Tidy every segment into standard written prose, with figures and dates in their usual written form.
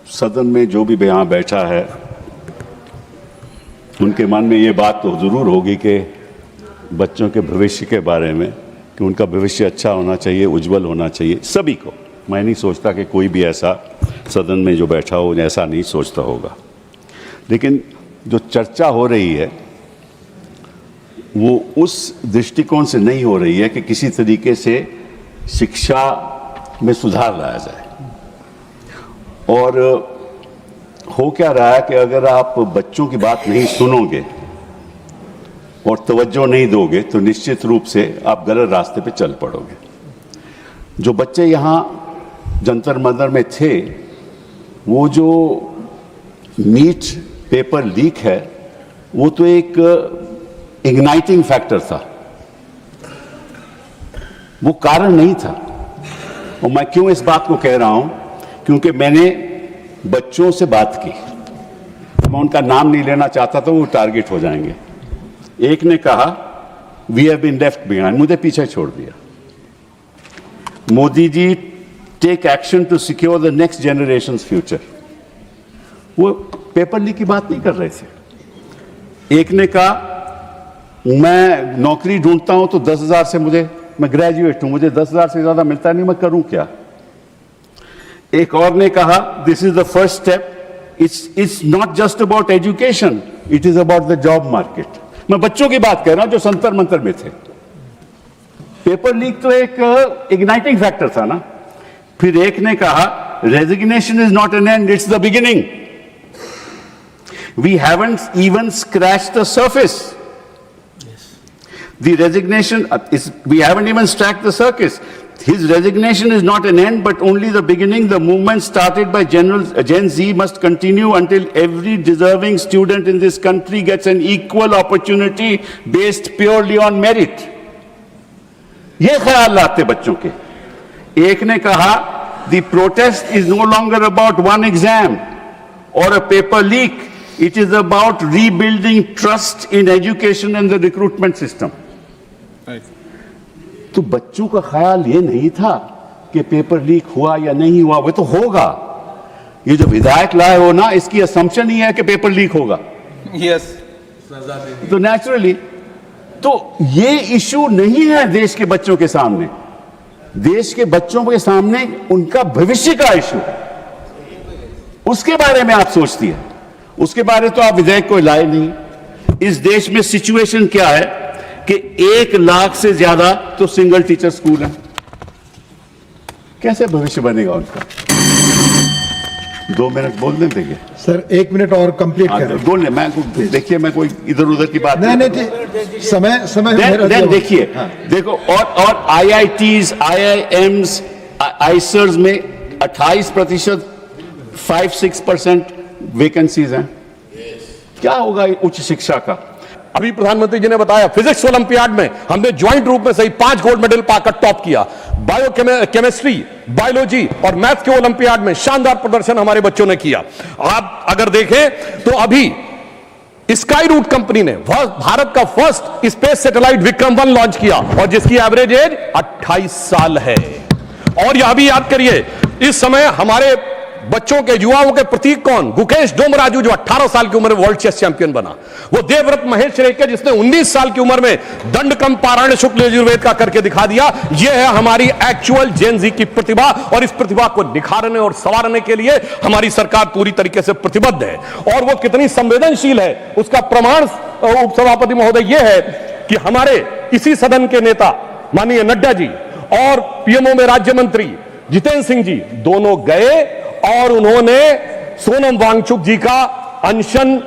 सदन में जो भी यहाँ बैठा है उनके मन में ये बात तो ज़रूर होगी कि बच्चों के भविष्य के बारे में, कि उनका भविष्य अच्छा होना चाहिए, उज्जवल होना चाहिए सभी को। मैं नहीं सोचता कि कोई भी ऐसा सदन में जो बैठा हो ऐसा नहीं सोचता होगा, लेकिन जो चर्चा हो रही है वो उस दृष्टिकोण से नहीं हो रही है कि किसी तरीके से शिक्षा में सुधार लाया जाए। और हो क्या रहा है कि अगर आप बच्चों की बात नहीं सुनोगे और तवज्जो नहीं दोगे तो निश्चित रूप से आप गलत रास्ते पे चल पड़ोगे। जो बच्चे यहाँ जंतर मंतर में थे, वो जो नीट पेपर लीक है वो तो एक इग्नाइटिंग फैक्टर था, वो कारण नहीं था। और मैं क्यों इस बात को कह रहा हूं, क्योंकि मैंने बच्चों से बात की, मैं उनका नाम नहीं लेना चाहता था, वो टारगेट हो जाएंगे। एक ने कहा we have been left behind, मुझे पीछे छोड़ दिया। Modi ji take action to secure the next generation's future, वो पेपर लीक की बात नहीं कर रहे थे। एक ने कहा मैं नौकरी ढूंढता हूं तो 10,000 से मैं ग्रेजुएट हूं, मुझे 10,000 से ज्यादा मिलता नहीं, मैं करूं क्या। एक और ने कहा this is the first step, it's not just about education, it is about the job market. मैं बच्चों की बात कर रहा हूं जो संतर मंतर में थे। पेपर लीक तो एक इग्नाइटिंग फैक्टर था ना। फिर एक ने कहा resignation is not an end, it's the beginning, we haven't even scratched the surface. The resignation we haven't even cracked the surface. His resignation is not an end but only the beginning. The movement started by Gen Z must continue until every deserving student in this country gets an equal opportunity based purely on merit. ये ख्याल लाते बच्चों के। एक ने कहा the protest is no longer about one exam or a paper leak, it is about rebuilding trust in education and the recruitment system. तो बच्चों का ख्याल ये नहीं था कि पेपर लीक हुआ या नहीं हुआ, वो तो होगा। ये जो विधायक लाए हो ना, इसकी असम्पशन ही है कि पेपर लीक होगा। यस तो नेचुरली तो ये इशू नहीं है देश के बच्चों के सामने। देश के बच्चों के सामने उनका भविष्य का इशू है, उसके बारे में आप सोचती है। उसके बारे तो आप विधेयक को लाए नहीं। इस देश में सिचुएशन क्या है कि 1 लाख से ज्यादा तो सिंगल टीचर स्कूल है, कैसे भविष्य बनेगा उनका। 2 मिनट बोलने देंगे सर, 1 मिनट और कंप्लीट करें। बोलने मैं देखिए, मैं कोई इधर उधर की बात नहीं, समय देखिए। देखो और IITs, IIMs, आइसर्स में 28%, 5-6% वैकेंसीज हैं। क्या होगा उच्च शिक्षा का। अभी प्रधानमंत्री जी ने बताया फिजिक्स ओलंपियाड में हमने ज्वाइंट रूप में सही 5 गोल्ड मेडल पाकर टॉप किया। केमिस्ट्री, बायोलॉजी और मैथ के ओलंपियाड में शानदार प्रदर्शन हमारे बच्चों ने किया। आप अगर देखें तो अभी स्काई रूट कंपनी ने भारत का first space satellite Vikram 1 launch किया और जिसकी एवरेज एज 28 साल है। और यह भी याद करिए, इस समय हमारे बच्चों के, युवाओं के प्रतीक कौन? गुकेश डोमराजू जो 18 साल की उम्र में वर्ल्ड चेस चैंपियन बना। वो देवव्रत महेश रेखे जिसने 19 साल की उम्र में दंडकम पारायण शुक्ल यजुर्वेद का करके दिखा दिया। यह है हमारी एक्चुअल जेन जी की प्रतिभा और इस प्रतिभा को निखारने और संवारने के लिए हमारी सरकार पूरी तरीके से प्रतिबद्ध है। और वो कितनी संवेदनशील है उसका प्रमाण उपसभापति महोदय यह है कि हमारे इसी सदन के नेता माननीय नड्डा जी और पीएमओ में राज्य मंत्री जितेंद्र सिंह जी दोनों गए और उन्होंने सोनम वांगचुक जी का अनशन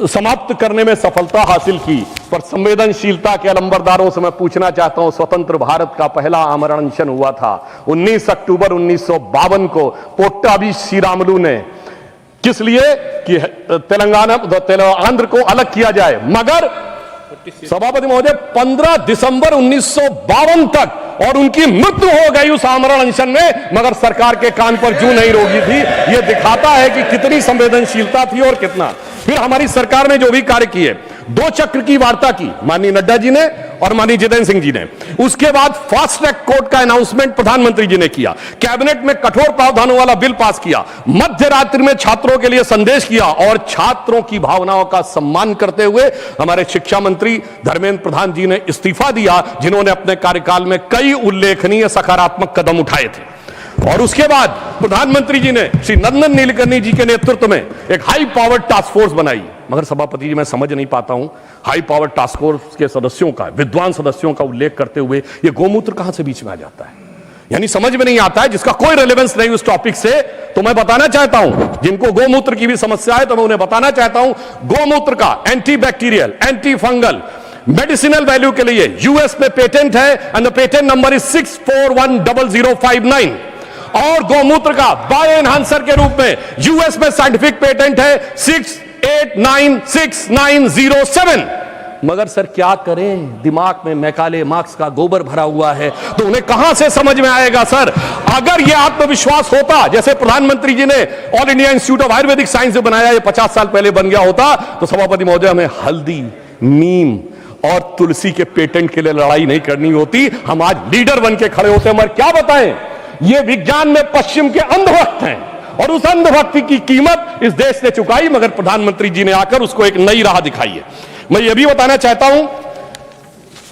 समाप्त करने में सफलता हासिल की। पर संवेदनशीलता के अलंबरदारों से मैं पूछना चाहता हूं, स्वतंत्र भारत का पहला आमरण अनशन हुआ था 19 अक्टूबर 1952 को पोट्टाभी श्रीरामुलु ने। किस लिए? कि आंध्र को अलग किया जाए। मगर सभापति महोदय 15 दिसंबर 1952 तक और उनकी मृत्यु हो गई उस आमरण अनशन में, मगर सरकार के कान पर जूं नहीं रोगी थी। यह दिखाता है कि कितनी संवेदनशीलता थी और कितना। फिर हमारी सरकार ने जो भी कार्य किए, 2 चक्र की वार्ता की माननीय नड्डा जी ने और माननीय जितेंद्र सिंह जी ने। उसके बाद फास्ट ट्रैक कोर्ट का अनाउंसमेंट प्रधानमंत्री जी ने किया, कैबिनेट में कठोर प्रावधानों वाला बिल पास किया, मध्य रात्रि में छात्रों के लिए संदेश किया और छात्रों की भावनाओं का सम्मान करते हुए हमारे शिक्षा मंत्री धर्मेंद्र प्रधान जी ने इस्तीफा दिया, जिन्होंने अपने कार्यकाल में कई उल्लेखनीय सकारात्मक कदम उठाए थे। और उसके बाद प्रधानमंत्री जी ने श्री नंदन नीलकर्णी जी के नेतृत्व में एक हाई पावर टास्क फोर्स बनाई। मगर सभापति जी, मैं समझ नहीं पाता हूं, हाई पावर टास्क फोर्स के सदस्यों का, विद्वान सदस्यों का उल्लेख करते हुए ये गोमूत्र कहां से बीच में आ जाता है? यानी समझ में नहीं आता है, जिसका कोई रेलेवेंस नहीं उस टॉपिक से। तो मैं बताना चाहता हूं, जिनको गोमूत्र की भी समस्या है, तो मैं उन्हें बताना चाहता हूं, गोमूत्र का anti bacterial, anti fungal, medicinal value के लिए यूएस में पेटेंट है and the patent number is 6410059। और गोमूत्र का बायो एनहांसर के रूप में यूएस में साइंटिफिक पेटेंट है 6896907। मगर सर क्या करें, दिमाग में मैकाले मार्क्स का गोबर भरा हुआ है, तो उन्हें कहां से समझ में आएगा सर? अगर यह आत्मविश्वास होता, जैसे प्रधानमंत्री जी ने all India institute of Ayurvedic science बनाया, ये 50 साल पहले बन गया होता, तो सभापति महोदय हमें हल्दी, नीम और तुलसी के पेटेंट के लिए लड़ाई नहीं करनी होती, हम आज लीडर बन के खड़े होते। मगर क्या बताएं, ये विज्ञान में पश्चिम के अंधभक्त हैं और उस अंधभक्ति की कीमत इस देश ने चुकाई, मगर प्रधानमंत्री जी ने आकर उसको एक नई राह दिखाई है। मैं ये भी बताना चाहता हूं,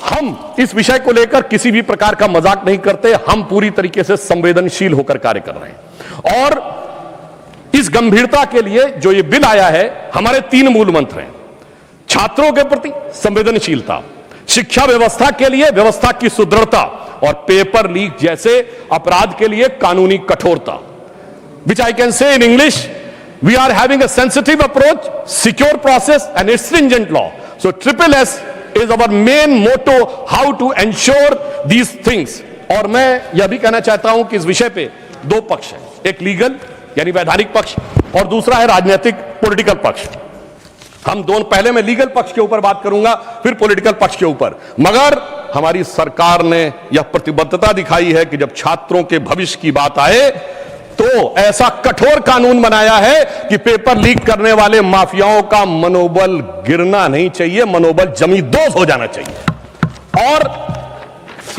हम इस विषय को लेकर किसी भी प्रकार का मजाक नहीं करते, हम पूरी तरीके से संवेदनशील होकर कार्य कर रहे हैं। और इस गंभीरता के लिए जो ये बिल आया है, हमारे 3 मूल मंत्र हैं। छात्रों के प्रति संवेदनशीलता, शिक्षा व्यवस्था के लिए व्यवस्था की सुदृढ़ता और पेपर लीक जैसे अपराध के लिए कानूनी कठोरता। विच I can say in English, we are having a sensitive approach, secure process and a stringent law. So SSS is our main motto, how to ensure these things. और मैं यह भी कहना चाहता हूं कि इस विषय पे 2 पक्ष हैं, एक लीगल यानी वैधानिक पक्ष और दूसरा है राजनीतिक पॉलिटिकल पक्ष। हम दोनों, पहले मैं लीगल पक्ष के ऊपर बात करूंगा, फिर पॉलिटिकल पक्ष के ऊपर। मगर हमारी सरकार ने यह प्रतिबद्धता दिखाई है कि जब छात्रों के भविष्य की बात आए तो ऐसा कठोर कानून बनाया है कि पेपर लीक करने वाले माफियाओं का मनोबल गिरना नहीं चाहिए, मनोबल जमींदोज हो जाना चाहिए। और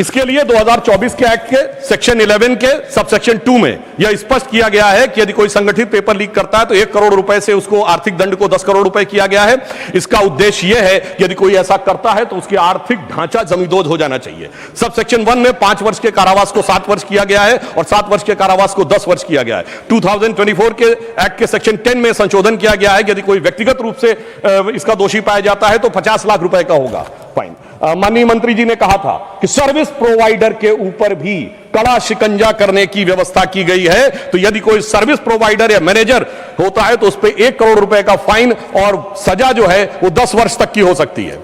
इसके लिए 2024 के एक्ट के सेक्शन 11 के सबसेक्शन 2 में यह स्पष्ट किया गया है कि यदि कोई संगठित पेपर लीक करता है तो 1 करोड़ रुपए से उसको आर्थिक दंड को 10 करोड़ रुपए किया गया है। इसका उद्देश्य यह है कि यदि कोई ऐसा करता है तो उसकी आर्थिक ढांचा जमींदोज हो जाना चाहिए। सबसेक्शन 1 में 5 वर्ष के कारावास को 7 वर्ष किया गया है और 7 वर्ष के कारावास को 10 वर्ष किया गया है। 2024 के एक्ट के सेक्शन 10 में संशोधन किया गया है कि यदि कोई व्यक्तिगत रूप से इसका दोषी पाया जाता है तो 50 लाख रुपए का होगा फाइन। माननीय मंत्री जी ने कहा था कि सर्विस प्रोवाइडर के ऊपर भी कड़ा शिकंजा करने की व्यवस्था की गई है। तो यदि कोई सर्विस प्रोवाइडर या मैनेजर होता है तो उस पर 1 करोड़ रुपए का फाइन और सजा जो है वो 10 वर्ष तक की हो सकती है।